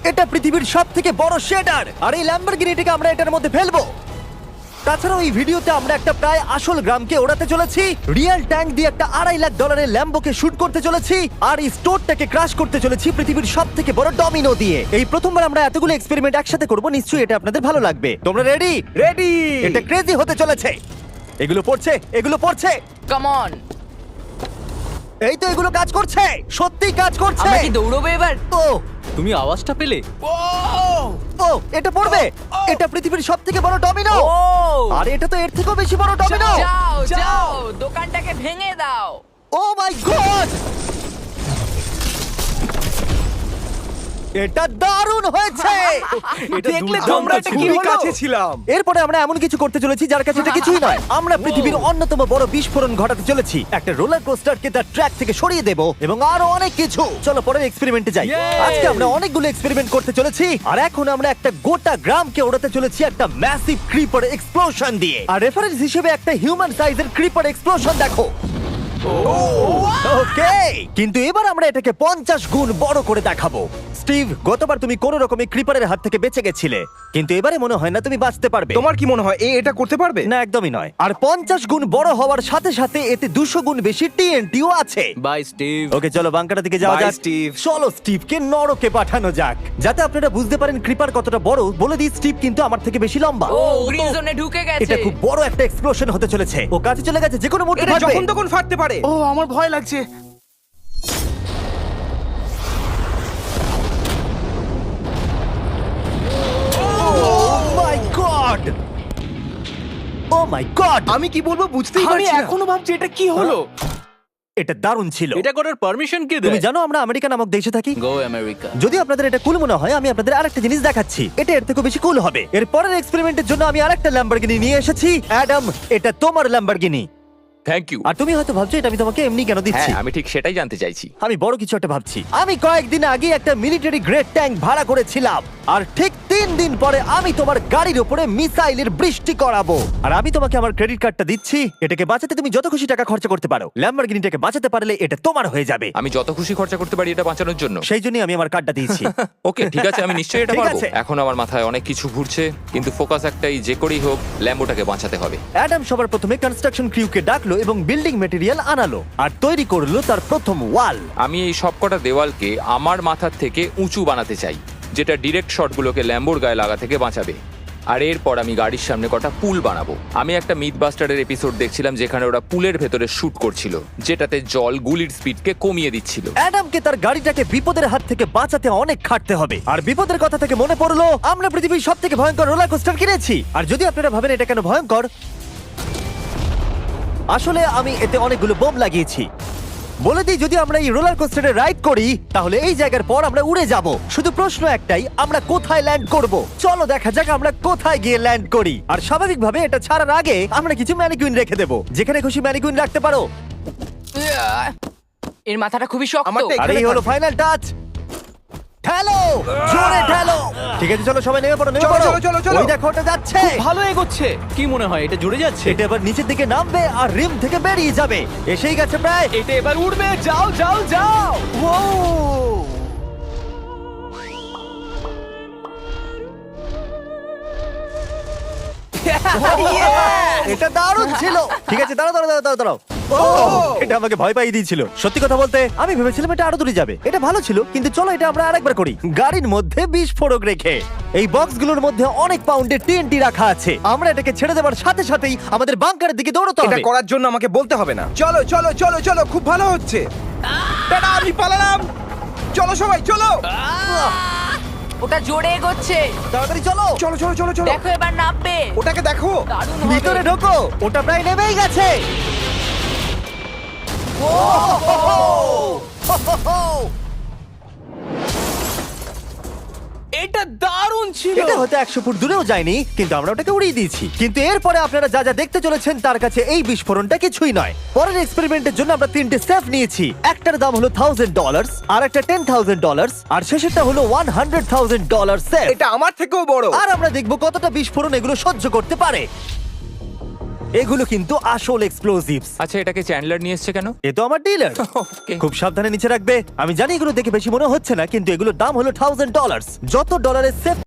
এটা পৃথিবীর সব থেকে বড় শেডার, আর এই ল্যাম্বরগিনিটাকে আমরা এটার মধ্যে ফেলবো। তাছাড়াও এই ভিডিওতে আমরা একটা প্রায় আসল গ্রামকে ওড়াতে চলেছি, রিয়েল ট্যাঙ্ক দিয়ে একটা $2.5 লাখ ল্যাম্বোকে শুট করতে চলেছি, আর এই স্টোরটাকে ক্রাশ করতে চলেছি পৃথিবীর সব থেকে বড় ডমিনো দিয়ে। এই প্রথমবার আমরা এতগুলো এক্সপেরিমেন্ট একসাথে করব, নিশ্চয়ই এটা আপনাদের ভালো লাগবে। তোমরা রেডি? রেডি। এটা ক্রেজি হতে চলেছে। এগুলো পড়ছে, এগুলো পড়ছে। Come on. এই তো এগুলো কাজ করছে, সত্যি কাজ করছে। আমরা কি দৌড়বো এবার? ও তুমি আওয়াজটা পেলে? ও এটা পড়বে। এটা পৃথিবীর সব থেকে বড় ডমিনো, ও আর এটা তো এর থেকেও বেশি বড় ডমিনো। যাও যাও দোকানটাকে ভেঙে দাও। ও মাই গড, এটা দারুণ হয়েছে। এটা দেখলে দুর্দান্ত তোমরা এটা ছিল। কি খুবই হলো? কাছে ছিলাম। এরপরে আমরা এমন কিছু করতে চলেছি যার কাছে এটা কিছুই নয়। আমরা পৃথিবীর অন্যতম বড় বিস্ফোরণ ঘটাতে চলেছি। একটা রোলার কোস্টারকে তার ট্র্যাক থেকে সরিয়ে দেব এবং আরো অনেক কিছু। চলো পরের এক্সপেরিমেন্টে যাই। Yay! আজকে আমরা অনেকগুলো এক্সপেরিমেন্ট করতে চলেছি, আর এখন আমরা একটা গোটা গ্রামকে ওড়াতে চলেছি একটা ম্যাসিভ ক্রিপার এক্সপ্লোশন দিয়ে। আর রেফারেন্স হিসেবে একটা হিউম্যান সাইজের ক্রিপার এক্সপ্লোশন দেখো। ওকে, কিন্তু এবার আমরা এটাকে 50 গুণ বড় করে দেখাবো। স্টিভ, গতবার তুমি কোন রকমে ক্রিপারের হাত থেকে বেঁচে গেছিলে, কিন্তু এবারে মনে হয় না তুমি বাঁচতে পারবে। তোমার কি মনে হয় এটা করতে পারবে? না, একদমই নয়। আর 50 গুণ বড় হওয়ার সাথে সাথে এতে 200 গুণ বেশি টিএনটিও আছে। Bye Steve. ওকে, চলো বাংকাটার দিকে যাওয়া Bye, যাক। স্টিভ। চলো স্টিভকে নরকে পাঠানো যাক। যাতে আপনারা বুঝতে পারেন ক্রিপার কতটা বড়, বলে দিই স্টিভ কিন্তু আমার থেকে বেশি লম্বা। ও গ্রিন জোনে ঢুকে গেছে। এটা খুব বড় একটা এক্সপ্লোশন হতে চলেছে। ও কাছে চলে গেছে, যে কোনো মুহূর্তে এটা ফাটবে। যখন তখন ফাটতে পারে। ও আমার ভয় লাগছে। Oh my God! Oh my God! আমি কি বলবো বুঝতেই আমি পারছি না। এখনো ভাবছি এটা কি হলো। এটা দারুণ ছিল। এটা করার পারমিশন কে তুমি দেয়? জানো আমরা আমেরিকা নামক দেশে থাকি। গো আমেরিকা। যদি আপনাদের এটা কুল মনে হয়, আমি আপনাদের আরেকটা জিনিস দেখাচ্ছি। এটা এর থেকে বেশি কুল হবে। এর পরের এক্সপেরিমেন্টের জন্য আমি আরেকটা ল্যাম্বরগিনি নিয়ে এসেছি। অ্যাডাম, এটা তোমার ল্যাম্বরগিনি। Thank you. আর তুমি হয়তো ভাবছো এটা আমি তোমাকে এমনি কেন দিচ্ছি। হ্যাঁ, আমি ঠিক সেটাই জানতে চাইছি। আমি বড় কিছু একটা ভাবছি। আমি কয়েকদিন আগে একটা মিলিটারি গ্রেড ট্যাঙ্ক ভাড়া করেছিলাম, আর ঠিক 3 দিন পরে আমি তোমার গাড়ির উপরে মিসাইলের বৃষ্টি করাবো। আর আমি তোমাকে আমার ক্রেডিট কার্ডটা দিচ্ছি। এটাকে বাঁচাতে তুমি যত খুশি টাকা খরচা করতে পারো। ল্যাম্বরগিনিটাকে বাঁচাতে পারলে এটা তোমার হয়ে যাবে। আমি যত খুশি খরচা করতে পারি এটা বাঁচানোর জন্য। সেই জন্যই আমি আমার কার্ডটা দিয়েছি। ওকে, ঠিক আছে, আমি নিশ্চয়ই এটা ঠিক পারবো। আছে। এখন আমার মাথায় অনেক কিছু ঘুরছে, কিন্তু ফোকাস একটাই, যে করেই হোক ল্যাম্বোটাকে বাঁচাতে হবে। অ্যাডাম সবার প্রথমে কনস্ট্রাকশন ক্রিউকে ডাকলো এবং বিল্ডিং মেটেরিয়াল আনালো, আর তৈরি করলো তার প্রথম ওয়াল। আমি এই সবকটা দেওয়ালকে আমার মাথার থেকে উঁচু বানাতে চাই, যেটা ডিরেক্ট শটগুলোকে ল্যাম্বোর গায়ে লাগা থেকে বাঁচাবে। আর এরপর আমি গাড়ির সামনে কটা পুল বানাবো। আমি একটা মিথবাস্টারের এপিসোড দেখছিলাম যেখানে ওরা পুলের ভেতরে শুট করছিল, যেটাতে জল গুলির স্পিডকে কমিয়ে দিচ্ছিল। অ্যাডামকে তার গাড়িটাকে বিপদের হাত থেকে বাঁচাতে অনেক খাটতে হবে। আর বিপদের কথা থেকে মনে পড়লো, আমরা পৃথিবীর সব থেকে ভয়ঙ্কর রোলার কোস্টার কিনেছি। আর যদি আপনারা ভাবেন এটা কেন ভয়ঙ্কর, আসলে আমি এতে অনেকগুলো বোম লাগিয়েছি। বলে দিই, যদি আমরা এই রোলার কোস্টারে রাইড করি তাহলে এই জায়গার পর আমরা উড়ে যাব। শুধু প্রশ্ন একটাই, আমরা কোথায় ল্যান্ড করব? চলো দেখা যাক আমরা কোথায় গিয়ে ল্যান্ড করি। আর স্বাভাবিকভাবে এটা ছাড়ার আগে আমরা কিছু ম্যানিকুইন রেখে দেবো। যেখানে খুশি ম্যানিকুইন রাখতে পারো। এর মাথাটা খুবই শক্ত। আমারটা আর এই হলো ফাইনাল টাচ। ঠেলো, জোরে ঠেলো। ঠিক আছে, চলো সবাই নেমে পড়ো, নেমে চলো, পড়ো। চলো, চলো, চলো। ওই দেখো ওটা যাচ্ছে। ভালো এগোচ্ছে। কি মনে হয় এটা জুড়ে যাচ্ছে? এটা এবার নিচের দিকে নামবে আর রিম থেকে বেরিয়ে যাবে। এসেই গেছে প্রায়। এটা এবার উড়বে। যাও যাও যাও। এটা দারুণ ছিল। ঠিক আছে, দাঁড়াও দাঁড়াও দাঁড়াও দাঁড়াও। এটা আমাকে ভয় পাইয়ে দিয়েছিল। সত্যি কথা বলতে আমি ভেবেছিলাম এটা আরো দূরে যাবে। এটা ভালো ছিল, কিন্তু চলো এটা আমরা আরেকবার করি, গাড়ির মধ্যে বিস্ফোরক রেখে। এই বক্সগুলোর মধ্যে অনেক পাউন্ডের টিএনটি রাখা আছে। আমরা এটাকে ছেড়ে দেওয়ার সাথে সাথেই আমাদের বাংকারের দিকে দৌড়তে এটা হবে। করার জন্য আমাকে বলতে হবে না। চলো চলো চলো চলো, খুব ভালো হচ্ছে। টাটা, আমি পালালাম। চলো সবাই চলো। ওটা জোরে এগোচ্ছে। তাড়াতাড়ি চলো। চলো চলো চলো চলো। দেখো এবার নামবে। ওটাকে দেখো। দারুণ ভিতরে হবে। ঢোকো, ওটা প্রায় নেমেই গেছে। এটা দারুণ ছিল। এটা হয়তো 100 ফুট দূরেও যায়নি, কিন্তু আমরা ওটাকে উড়িয়ে দিয়েছি। কিন্তু এরপরে আপনারা যা যা দেখতে চলেছেন তার কাছে এই বিস্ফোরণটা কিছুই নয়। পরের এক্সপেরিমেন্টের জন্য আমরা 3টে স্টেপ নিয়েছি। একটার দাম হলো $1000, আর একটা $10,000, আর শেষেরটা হলো $100,000 সেফ। এটা আমার থেকেও বড়। আর আমরা দেখবো কতটা বিস্ফোরণ এগুলো সহ্য করতে পারে। এগুলো কিন্তু আসল এক্সপ্লোসিভস। আচ্ছা, এটাকে চ্যান্ডলার নিয়ে এসছে কেন? এ তো আমার ডিলার। Okay. খুব সাবধানে নিচে রাখবে। আমি জানি এগুলো দেখে বেশি মনে হচ্ছে না, কিন্তু এগুলোর দাম হলো $1000। যত ডলারের সেফ